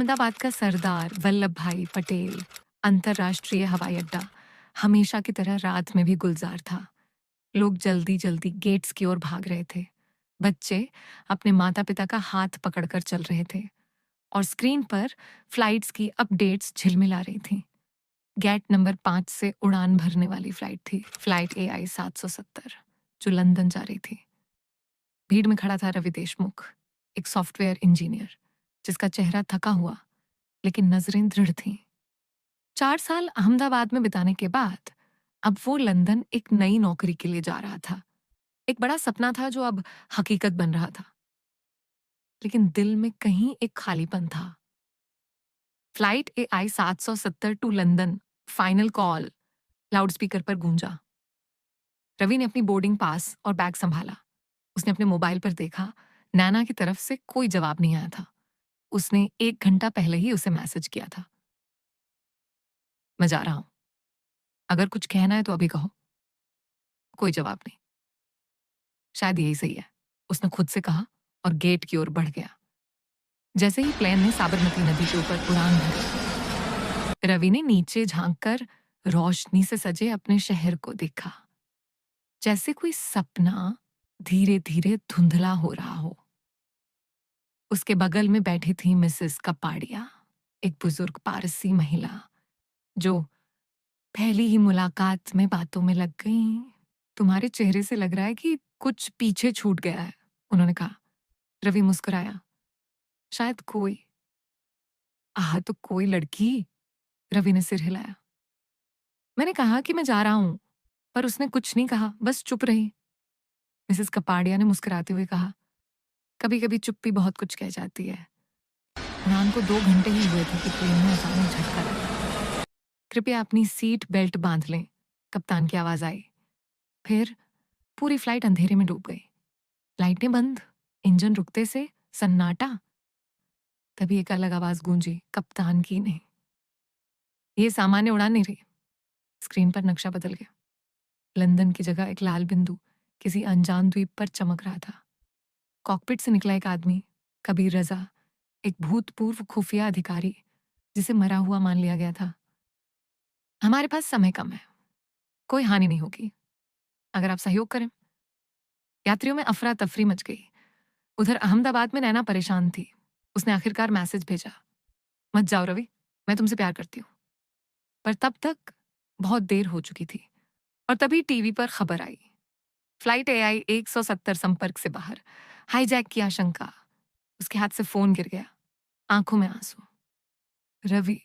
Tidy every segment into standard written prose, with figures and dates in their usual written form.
अहमदाबाद का सरदार वल्लभ भाई पटेल अंतर्राष्ट्रीय हवाई अड्डा हमेशा की तरह रात में भी गुलजार था। लोग जल्दी जल्दी गेट्स की ओर भाग रहे थे। बच्चे अपने माता पिता का हाथ पकड़कर चल रहे थे और स्क्रीन पर फ्लाइट्स की अपडेट्स झिलमिला रही थी। गेट नंबर 5 से उड़ान भरने वाली फ्लाइट थी, फ्लाइट AI 770, जो लंदन जा रही थी। भीड़ में खड़ा था रवि देशमुख, एक सॉफ्टवेयर इंजीनियर जिसका चेहरा थका हुआ लेकिन नजरें दृढ़ थीं। 4 साल अहमदाबाद में बिताने के बाद अब वो लंदन एक नई नौकरी के लिए जा रहा था। एक बड़ा सपना था जो अब हकीकत बन रहा था, लेकिन दिल में कहीं एक खालीपन था। Flight AI 770 to London, final call loudspeaker पर गूंजा। रवि ने अपनी बोर्डिंग पास और बैग संभाला। उसने अपने मोबाइल पर देखा, नैना की तरफ से कोई जवाब नहीं आया था। उसने 1 घंटा पहले ही उसे मैसेज किया था, मैं जा रहा हूं, अगर कुछ कहना है तो अभी कहो। कोई जवाब नहीं। शायद यही सही है, उसने खुद से कहा और गेट की ओर बढ़ गया। जैसे ही प्लेन ने साबरमती नदी के ऊपर उड़ान भरी, रवि ने नीचे झांककर रोशनी से सजे अपने शहर को देखा, जैसे कोई सपना धीरे धीरे धुंधला हो रहा हो। उसके बगल में बैठी थी मिसेस कपाड़िया, एक बुजुर्ग पारसी महिला जो पहली ही मुलाकात में बातों में लग गई। तुम्हारे चेहरे से लग रहा है कि कुछ पीछे छूट गया है, उन्होंने कहा। रवि मुस्कुराया। शायद कोई, तो कोई लड़की। रवि ने सिर हिलाया। मैंने कहा कि मैं जा रहा हूं, पर उसने कुछ नहीं कहा, बस चुप रही। मिसेस कपाड़िया ने मुस्कुराते हुए कहा, कभी कभी चुप्पी बहुत कुछ कह जाती है। उड़ान को 2 घंटे ही हुए थे कि प्लेन में अचानक झटका लगा। कृपया अपनी सीट बेल्ट बांध लें, कप्तान की आवाज आई। फिर पूरी फ्लाइट अंधेरे में डूब गई। लाइटें बंद, इंजन रुकते से सन्नाटा। तभी एक अलग आवाज गूंजी, कप्तान की नहीं। ये सामान्य उड़ान नहीं रही। स्क्रीन पर नक्शा बदल गया। लंदन की जगह एक लाल बिंदु किसी अनजान द्वीप पर चमक रहा था। कॉकपिट से निकला एक आदमी, कबीर रजा, एक भूतपूर्व खुफिया अधिकारी जिसे मरा हुआ मान लिया गया था। हमारे पास समय कम है, कोई हानि नहीं होगी अगर आप सहयोग करें। यात्रियों में अफरा तफरी मच गई। उधर अहमदाबाद में नैना परेशान थी। उसने आखिरकार मैसेज भेजा, मत जाओ रवि, मैं तुमसे प्यार करती हूँ। पर तब तक बहुत देर हो चुकी थी और तभी टीवी पर खबर आई, फ्लाइट AI 170 संपर्क से बाहर, हाईजैक की आशंका। उसके हाथ से फोन गिर गया, आंखों में आंसू। रवि,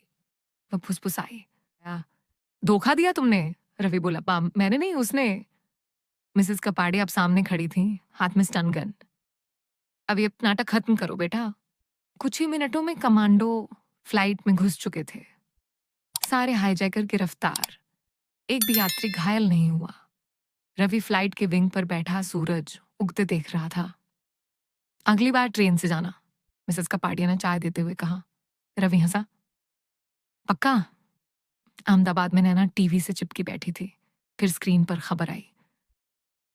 वह फुसफुसाई। धोखा दिया तुमने, रवि बोला। मैंने नहीं, उसने। मिसेस कपाड़े अब सामने खड़ी थी, हाथ में स्टन गन। अब ये नाटक खत्म करो बेटा। कुछ ही मिनटों में कमांडो फ्लाइट में घुस चुके थे। सारे हाईजैकर गिरफ्तार, एक भी यात्री घायल नहीं हुआ। रवि फ्लाइट के विंग पर बैठा सूरज उगते देख रहा था। अगली बार ट्रेन से जाना, मिसेस कपाड़िया ने चाय देते हुए कहा। रवि हंसा। पक्का? अहमदाबाद में नैना टीवी से चिपकी बैठी थी। फिर स्क्रीन पर खबर आई,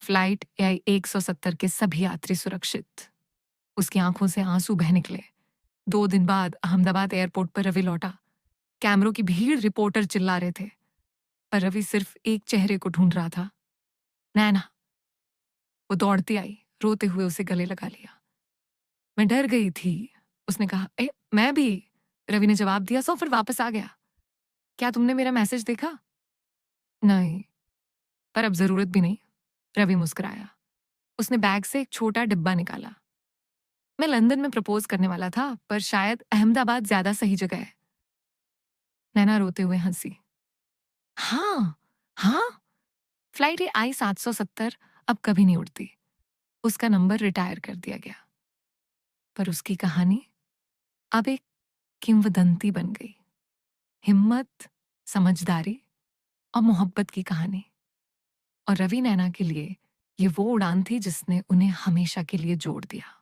फ्लाइट AI 170 के सभी यात्री सुरक्षित। उसकी आंखों से आंसू बह निकले। 2 दिन बाद अहमदाबाद एयरपोर्ट पर रवि लौटा। कैमरों की भीड़, रिपोर्टर चिल्ला रहे थे, पर रवि सिर्फ एक चेहरे को ढूंढ रहा था, नैना। वो दौड़ती आई, रोते हुए उसे गले लगा लिया। मैं डर गई थी, उसने कहा। मैं भी, रवि ने जवाब दिया। सो फिर वापस आ गया। क्या तुमने मेरा मैसेज देखा? नहीं, पर अब जरूरत भी नहीं, रवि मुस्कुराया। उसने बैग से एक छोटा डिब्बा निकाला। मैं लंदन में प्रपोज करने वाला था, पर शायद अहमदाबाद ज्यादा सही जगह है। नैना रोते हुए हंसी। हाँ, हाँ, फ्लाइट AI 770 अब कभी नहीं उड़ती। उसका नंबर रिटायर कर दिया गया। पर उसकी कहानी अब एक किंवदंती बन गई। हिम्मत, समझदारी और मोहब्बत की कहानी। और रवि नैना के लिए ये वो उड़ान थी जिसने उन्हें हमेशा के लिए जोड़ दिया।